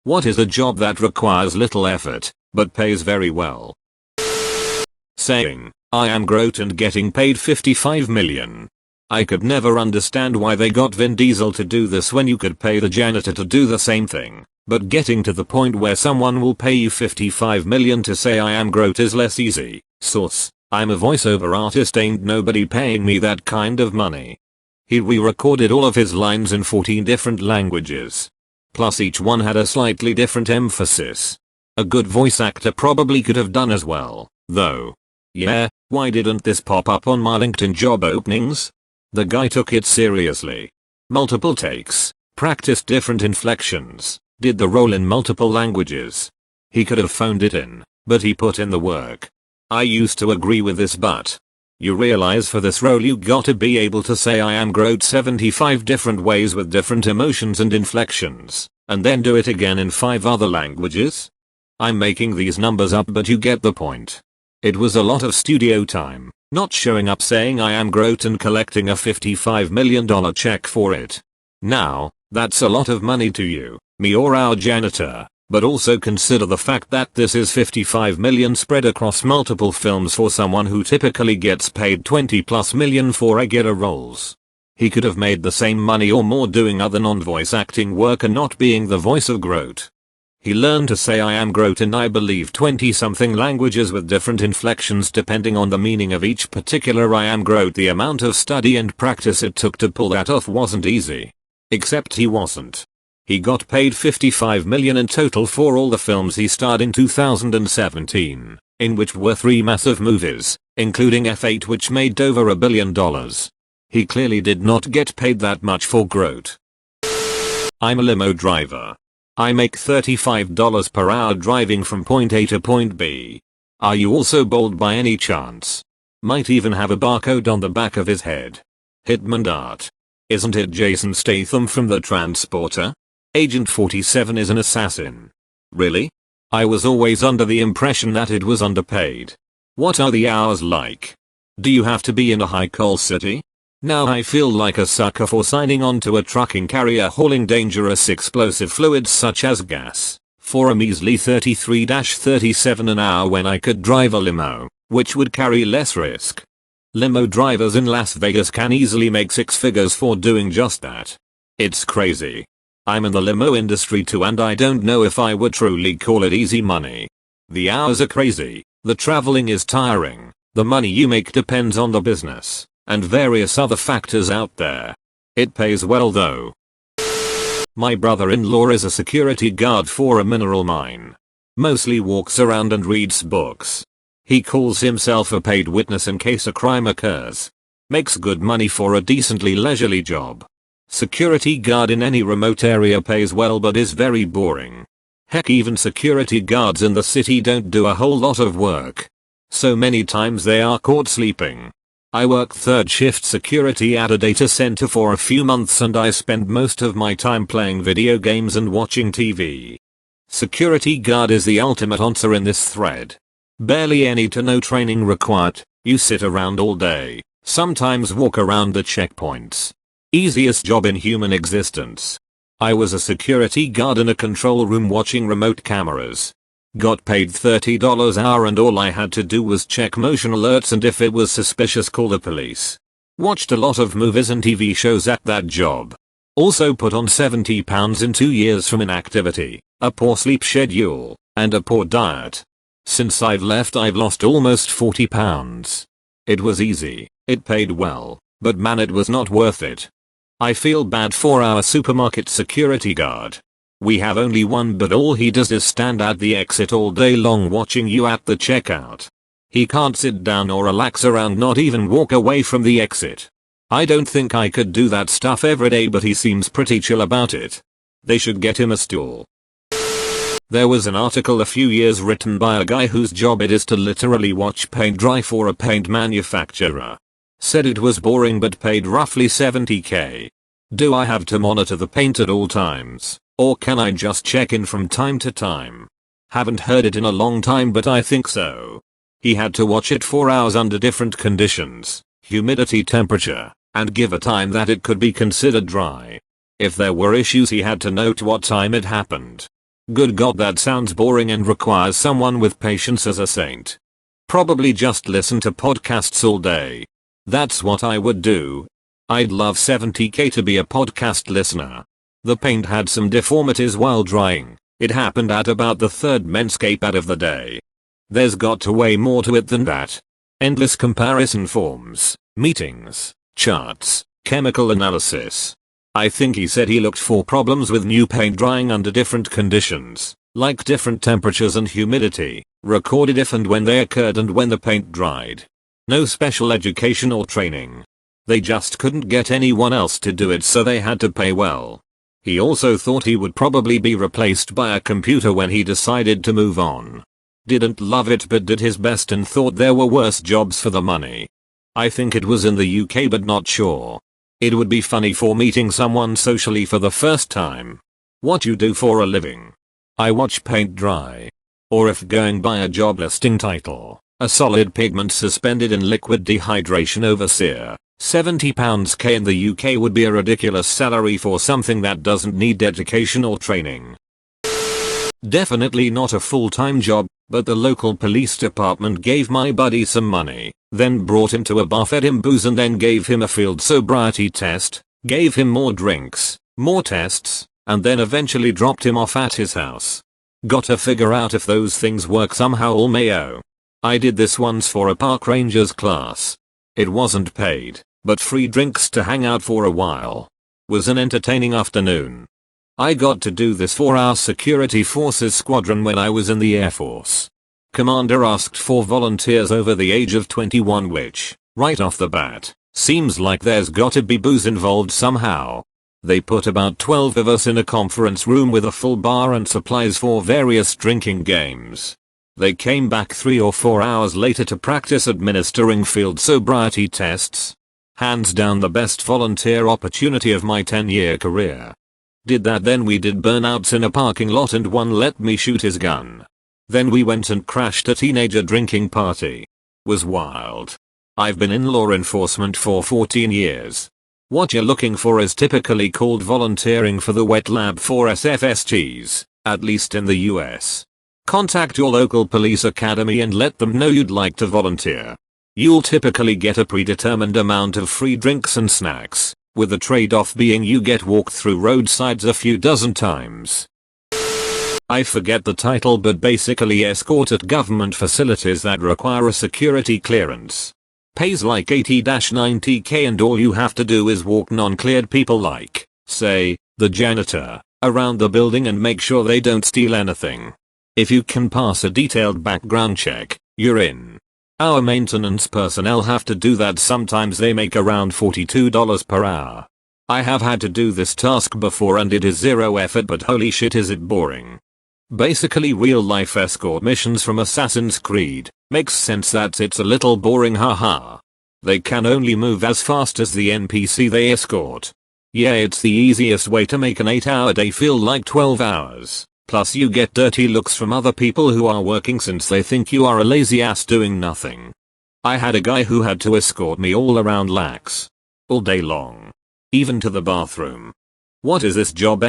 What is a job that requires little effort, but pays very well? Saying, I am Groot and getting paid 55 million. I could never understand why they got Vin Diesel to do this when you could pay the janitor to do the same thing, but getting to the point where someone will pay you 55 million to say I am Groot is less easy. Source, I'm a voiceover artist, ain't nobody paying me that kind of money. He re-recorded all of his lines in 14 different languages. Plus each one had a slightly different emphasis. A good voice actor probably could have done as well, though. Yeah, why didn't this pop up on my LinkedIn job openings? The guy took it seriously. Multiple takes, practiced different inflections, did the role in multiple languages. He could have phoned it in, but he put in the work. I used to agree with this, but you realize for this role you gotta be able to say I am Groot 75 different ways with different emotions and inflections, and then do it again in 5 other languages? I'm making these numbers up, but you get the point. It was a lot of studio time, not showing up saying I am Groot and collecting a $55 million check for it. Now, that's a lot of money to you, me or our janitor, but also consider the fact that this is 55 million spread across multiple films for someone who typically gets paid 20+ million for regular roles. He could have made the same money or more doing other non-voice acting work and not being the voice of Groot. He learned to say I am Groot in I believe 20 something languages with different inflections depending on the meaning of each particular I am Groot. The amount of study and practice it took to pull that off wasn't easy. Except he wasn't. He got paid 55 million in total for all the films he starred in 2017, in which were 3 massive movies, including F8 which made over $1 billion. He clearly did not get paid that much for Groot. I'm a limo driver. I make $35 per hour driving from point A to point B. Are you also bald by any chance? Might even have a barcode on the back of his head. Hitman Dart. Isn't it Jason Statham from The Transporter? Agent 47 is an assassin. Really? I was always under the impression that it was underpaid. What are the hours like? Do you have to be in a high coal city? Now I feel like a sucker for signing on to a trucking carrier hauling dangerous explosive fluids such as gas, for a measly 33-37 an hour when I could drive a limo, which would carry less risk. Limo drivers in Las Vegas can easily make 6 figures for doing just that. It's crazy. I'm in the limo industry too, and I don't know if I would truly call it easy money. The hours are crazy, the traveling is tiring, the money you make depends on the business, and various other factors out there. It pays well though. My brother-in-law is a security guard for a mineral mine. Mostly walks around and reads books. He calls himself a paid witness in case a crime occurs. Makes good money for a decently leisurely job. Security guard in any remote area pays well but is very boring. Heck, even security guards in the city don't do a whole lot of work. So many times they are caught sleeping. I worked 3rd shift security at a data center for a few months and I spent most of my time playing video games and watching TV. Security guard is the ultimate answer in this thread. Barely any to no training required, you sit around all day, sometimes walk around the checkpoints. Easiest job in human existence. I was a security guard in a control room watching remote cameras. Got paid $30 an hour and all I had to do was check motion alerts and if it was suspicious call the police. Watched a lot of movies and TV shows at that job. Also put on 70 pounds in 2 years from inactivity, a poor sleep schedule, and a poor diet. Since I've left I've lost almost 40 pounds. It was easy, it paid well, but man it was not worth it. I feel bad for our supermarket security guard. We have only one but all he does is stand at the exit all day long watching you at the checkout. He can't sit down or relax around, not even walk away from the exit. I don't think I could do that stuff every day but he seems pretty chill about it. They should get him a stool. There was an article a few years written by a guy whose job it is to literally watch paint dry for a paint manufacturer. Said it was boring but paid roughly $70k. Do I have to monitor the paint at all times, or can I just check in from time to time? Haven't heard it in a long time but I think so. He had to watch it for hours under different conditions, humidity, temperature, and give a time that it could be considered dry. If there were issues he had to note what time it happened. Good god, that sounds boring and requires someone with patience as a saint. Probably just listen to podcasts all day. That's what I would do. I'd love 70k to be a podcast listener. The paint had some deformities while drying. It happened at about the third menscape out of the day. There's got to way more to it than that. Endless comparison forms, meetings, charts, chemical analysis. I think he said he looked for problems with new paint drying under different conditions, like different temperatures and humidity, recorded if and when they occurred and when the paint dried. No special education or training. They just couldn't get anyone else to do it, so they had to pay well. He also thought he would probably be replaced by a computer when he decided to move on. Didn't love it but did his best and thought there were worse jobs for the money. I think it was in the UK but not sure. It would be funny for meeting someone socially for the first time. What you do for a living? I watch paint dry. Or if going by a job listing title, a solid pigment suspended in liquid dehydration overseer. £70k in the UK would be a ridiculous salary for something that doesn't need education or training. Definitely not a full-time job, but the local police department gave my buddy some money, then brought him to a bar, fed him booze and then gave him a field sobriety test, gave him more drinks, more tests, and then eventually dropped him off at his house. Gotta figure out if those things work somehow. All mayo. I did this once for a park rangers class. It wasn't paid, but free drinks to hang out for a while. Was an entertaining afternoon. I got to do this for our security forces squadron when I was in the Air Force. Commander asked for volunteers over the age of 21, which, right off the bat, seems like there's gotta be booze involved somehow. They put about 12 of us in a conference room with a full bar and supplies for various drinking games. They came back 3 or 4 hours later to practice administering field sobriety tests. Hands down the best volunteer opportunity of my 10-year career. Did that, then we did burnouts in a parking lot and one let me shoot his gun. Then we went and crashed a teenager drinking party. Was wild. I've been in law enforcement for 14 years. What you're looking for is typically called volunteering for the wet lab for SFSGs, at least in the US. Contact your local police academy and let them know you'd like to volunteer. You'll typically get a predetermined amount of free drinks and snacks, with the trade-off being you get walked through roadsides a few dozen times. I forget the title, but basically escort at government facilities that require a security clearance. Pays like 80-90k and all you have to do is walk non-cleared people like, say, the janitor, around the building and make sure they don't steal anything. If you can pass a detailed background check, you're in. Our maintenance personnel have to do that. Sometimes they make around $42 per hour. I have had to do this task before and it is zero effort, but holy shit is it boring. Basically real life escort missions from Assassin's Creed. Makes sense that it's a little boring, haha. They can only move as fast as the NPC they escort. Yeah, it's the easiest way to make an 8-hour day feel like 12 hours. Plus you get dirty looks from other people who are working since they think you are a lazy ass doing nothing. I had a guy who had to escort me all around Lax. All day long. Even to the bathroom. What is this job ?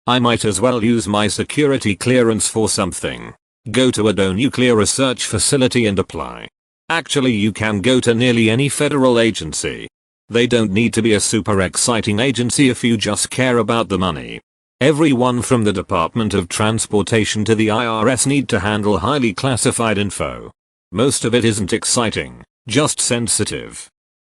I might as well use my security clearance for something. Go to a nuclear research facility and apply. Actually, you can go to nearly any federal agency. They don't need to be a super exciting agency if you just care about the money. Everyone from the Department of Transportation to the IRS need to handle highly classified info. Most of it isn't exciting, just sensitive.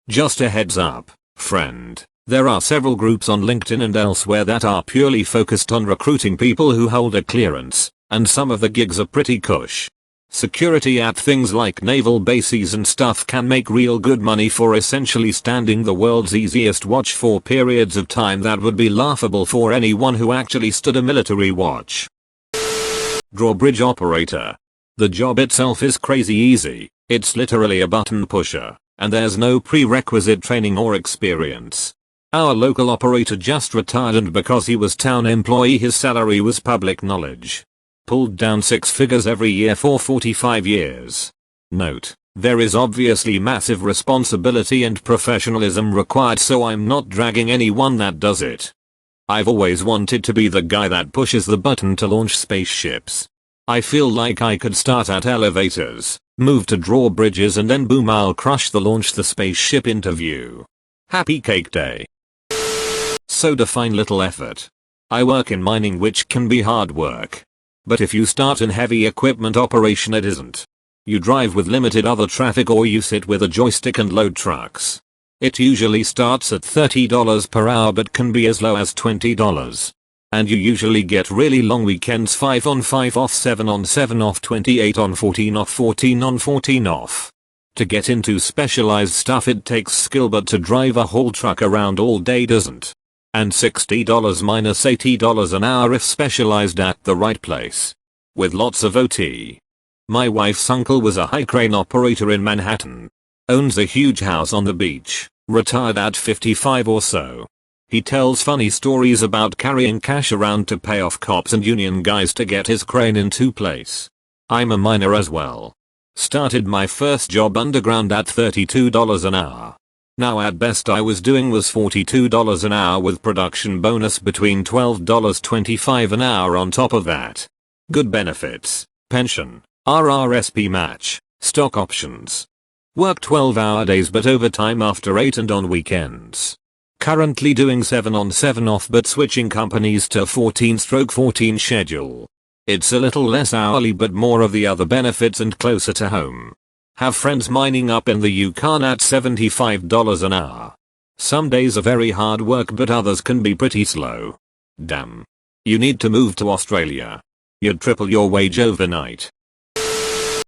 Just a heads up, friend, there are several groups on LinkedIn and elsewhere that are purely focused on recruiting people who hold a clearance, and some of the gigs are pretty cush. Security at things like naval bases and stuff can make real good money for essentially standing the world's easiest watch for periods of time that would be laughable for anyone who actually stood a military watch. Drawbridge operator. The job itself is crazy easy, it's literally a button pusher, and there's no prerequisite training or experience. Our local operator just retired and because he was town employee his salary was public knowledge. Pulled down 6 figures every year for 45 years. Note, there is obviously massive responsibility and professionalism required, so I'm not dragging anyone that does it. I've always wanted to be the guy that pushes the button to launch spaceships. I feel like I could start at elevators, move to drawbridges, and then boom, I'll crush the launch the spaceship into view. Happy cake day. So define little effort. I work in mining, which can be hard work. But if you start in heavy equipment operation, it isn't. You drive with limited other traffic, or you sit with a joystick and load trucks. It usually starts at $30 per hour but can be as low as $20. And you usually get really long weekends, 5 on 5 off, 7 on 7 off, 28 on 14 off, 14 on 14 off. To get into specialized stuff it takes skill, but to drive a whole truck around all day doesn't. And $60 minus $80 an hour if specialized at the right place. With lots of OT. My wife's uncle was a high crane operator in Manhattan. Owns a huge house on the beach, retired at 55 or so. He tells funny stories about carrying cash around to pay off cops and union guys to get his crane into place. I'm a miner as well. Started my first job underground at $32 an hour. Now at best I was doing was $42 an hour with production bonus between $12.25 an hour on top of that. Good benefits, pension, RRSP match, stock options. Work 12-hour days but overtime after 8 and on weekends. Currently doing 7 on 7 off but switching companies to 14/14 schedule. It's a little less hourly but more of the other benefits and closer to home. Have friends mining up in the Yukon at $75 an hour. Some days are very hard work but others can be pretty slow. Damn. You need to move to Australia. You'd triple your wage overnight.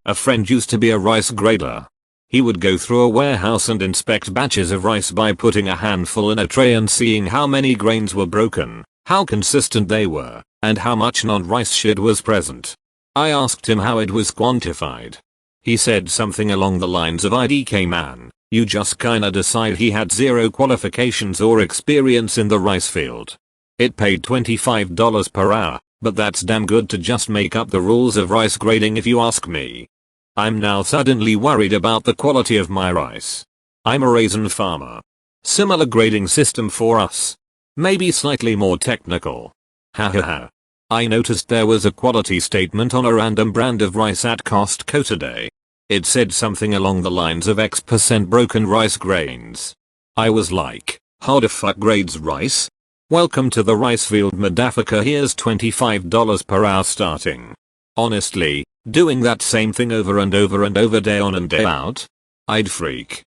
A friend used to be a rice grader. He would go through a warehouse and inspect batches of rice by putting a handful in a tray and seeing how many grains were broken, how consistent they were, and how much non-rice shit was present. I asked him how it was quantified. He said something along the lines of, IDK man, you just kinda decide. He had zero qualifications or experience in the rice field. It paid $25 per hour, but that's damn good to just make up the rules of rice grading if you ask me. I'm now suddenly worried about the quality of my rice. I'm a raisin farmer. Similar grading system for us. Maybe slightly more technical. Hahaha. I noticed there was a quality statement on a random brand of rice at Costco today. It said something along the lines of X% broken rice grains. I was like, how the fuck grades rice? Welcome to the rice field, motherfucker. Here's $25 per hour starting. Honestly, doing that same thing over and over and over, day on and day out? I'd freak.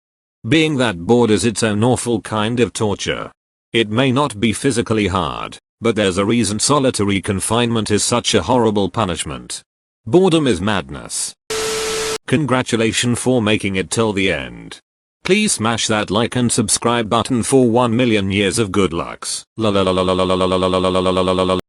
Being that bored is its own awful kind of torture. It may not be physically hard, but there's a reason solitary confinement is such a horrible punishment. Boredom is madness. Congratulations for making it till the end. Please smash that like and subscribe button for 1 million years of good lucks.